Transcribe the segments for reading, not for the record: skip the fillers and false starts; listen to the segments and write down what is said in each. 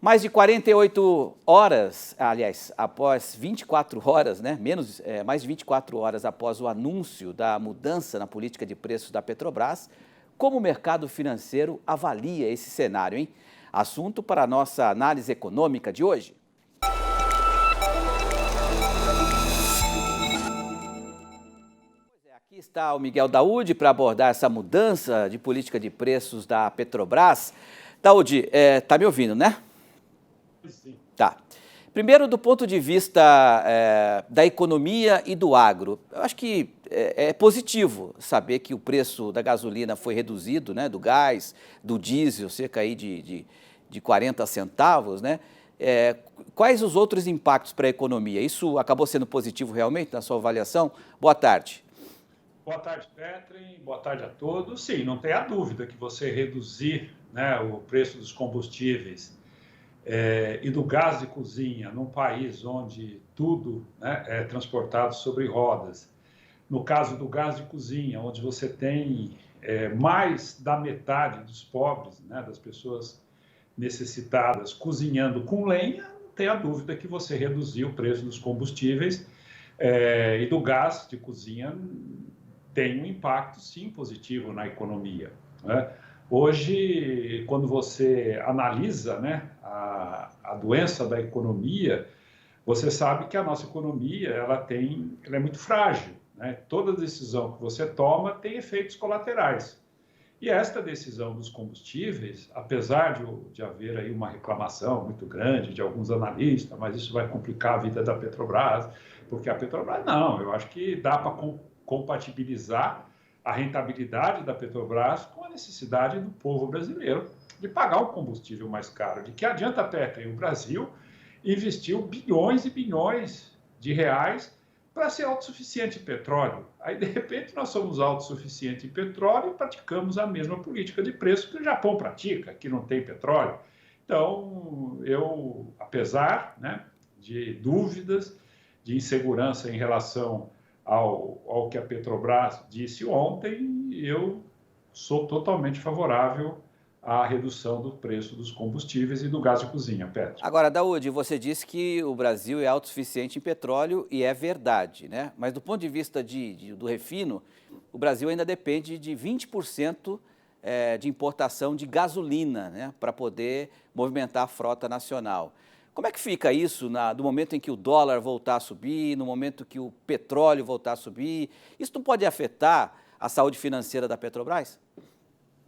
Mais de 48 horas, aliás, após 24 horas, né, mais de 24 horas após o anúncio da mudança na política de preços da Petrobras, como o mercado financeiro avalia esse cenário, hein? Assunto para a nossa análise econômica de hoje. Aqui está o Miguel Daúde para abordar essa mudança de política de preços da Petrobras. Daúde, tá me ouvindo, né? Sim. Tá. Primeiro, do ponto de vista da economia e do agro, eu acho que é positivo saber que o preço da gasolina foi reduzido, né, do gás, do diesel, cerca aí de 40 centavos, né? Quais os outros impactos para a economia? Isso acabou sendo positivo realmente na sua avaliação? Boa tarde. Boa tarde, Petri. Boa tarde a todos. Sim, não tenha dúvida que você reduzir, né, o preço dos combustíveis e do gás de cozinha num país onde tudo, né, é transportado sobre rodas. No caso do gás de cozinha, onde você tem mais da metade dos pobres, né, das pessoas necessitadas, cozinhando com lenha, não tenha dúvida que você reduziu o preço dos combustíveis e do gás de cozinha tem um impacto, sim, positivo na economia, né? Hoje, quando você analisa, né, a doença da economia, você sabe que a nossa economia ela é muito frágil, né? Toda decisão que você toma tem efeitos colaterais. E esta decisão dos combustíveis, apesar de haver aí uma reclamação muito grande de alguns analistas, mas isso vai complicar a vida da Petrobras, porque a Petrobras não, eu acho que dá para compatibilizar a rentabilidade da Petrobras com a necessidade do povo brasileiro de pagar um combustível mais caro. De que adianta, Petri, o Brasil investiu bilhões e bilhões de reais para ser autossuficiente em petróleo. Aí, de repente, nós somos autossuficientes em petróleo e praticamos a mesma política de preço que o Japão pratica, que não tem petróleo. Então, apesar, né, de dúvidas, de insegurança em relação ao que a Petrobras disse ontem, eu sou totalmente favorável à redução do preço dos combustíveis e do gás de cozinha, Petro. Agora, Daúde, você disse que o Brasil é autossuficiente em petróleo e é verdade, né? Mas do ponto de vista do refino, o Brasil ainda depende de 20% de importação de gasolina, né, para poder movimentar a frota nacional. Como é que fica isso no momento em que o dólar voltar a subir, no momento que o petróleo voltar a subir? Isso não pode afetar a saúde financeira da Petrobras?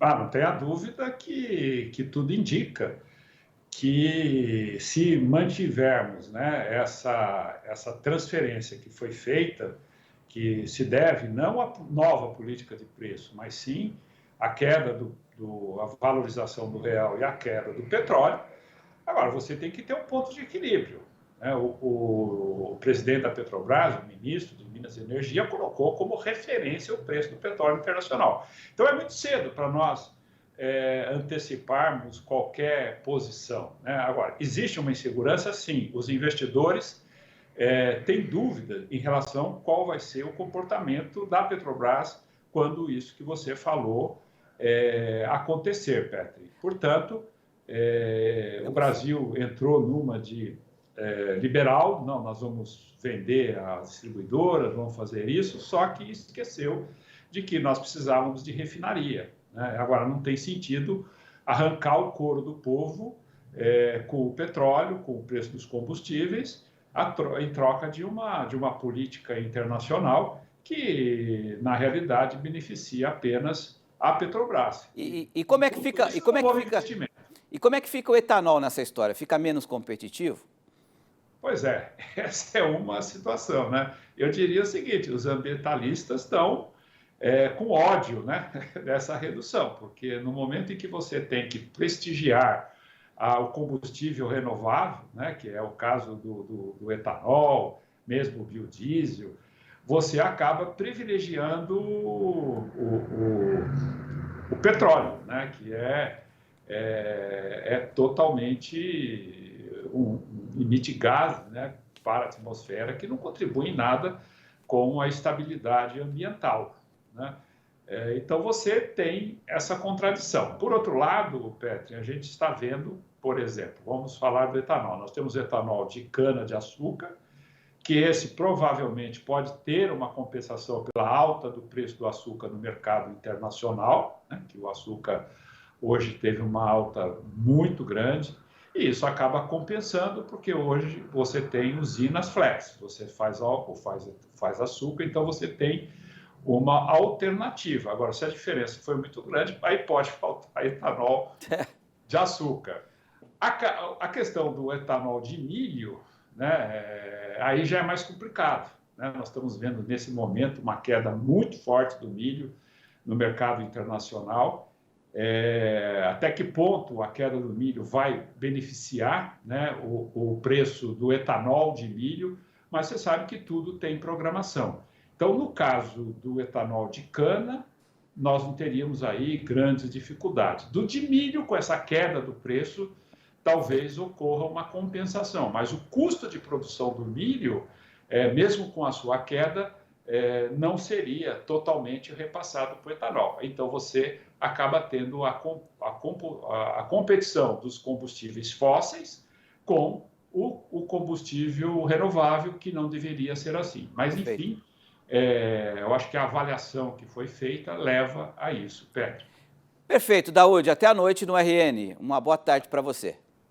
Não tenha dúvida que tudo indica que se mantivermos, né, essa transferência que foi feita, que se deve não à nova política de preço, mas sim à queda a valorização do real e a queda do petróleo. Agora, você tem que ter um ponto de equilíbrio, né? O presidente da Petrobras, o ministro de Minas e Energia, colocou como referência o preço do petróleo internacional. Então, é muito cedo para nós anteciparmos qualquer posição, né? Agora, existe uma insegurança, sim. Os investidores têm dúvida em relação a qual vai ser o comportamento da Petrobras quando isso que você falou acontecer, Petri. Portanto, o Brasil entrou numa de liberal, não, nós vamos vender as distribuidoras, vamos fazer isso, só que esqueceu de que nós precisávamos de refinaria, né? Agora, não tem sentido arrancar o couro do povo com o petróleo, com o preço dos combustíveis, em troca de uma política internacional que, na realidade, beneficia apenas a Petrobras. E como é que fica? E como é que fica o etanol nessa história? Fica menos competitivo? Pois é, essa é uma situação, né? Eu diria o seguinte: os ambientalistas estão com ódio, né, dessa redução, porque no momento em que você tem que prestigiar o combustível renovável, né, que é o caso do etanol, mesmo o biodiesel, você acaba privilegiando o petróleo, né, que é totalmente emite gases, né, para a atmosfera que não contribui em nada com a estabilidade ambiental, né? Então você tem essa contradição. Por outro lado, Petri, a gente está vendo por exemplo, vamos falar do etanol. Nós temos etanol de cana-de-açúcar, que esse provavelmente pode ter uma compensação pela alta do preço do açúcar no mercado internacional, né, que o açúcar hoje teve uma alta muito grande, e isso acaba compensando, porque hoje você tem usinas flex, você faz álcool, faz açúcar, então você tem uma alternativa. Agora, se a diferença foi muito grande, aí pode faltar etanol de açúcar. A questão do etanol de milho, né, aí já é mais complicado, né? Nós estamos vendo nesse momento uma queda muito forte do milho no mercado internacional. Até que ponto a queda do milho vai beneficiar, né, o preço do etanol de milho, mas você sabe que tudo tem programação. Então, no caso do etanol de cana, nós não teríamos aí grandes dificuldades. Do de milho, com essa queda do preço, talvez ocorra uma compensação, mas o custo de produção do milho, mesmo com a sua queda, não seria totalmente repassado para o etanol. Então, você acaba tendo a competição dos combustíveis fósseis com o combustível renovável, que não deveria ser assim. Mas, enfim, eu acho que a avaliação que foi feita leva a isso, Pedro. Perfeito, Daúde. Até a noite no RN. Uma boa tarde para você.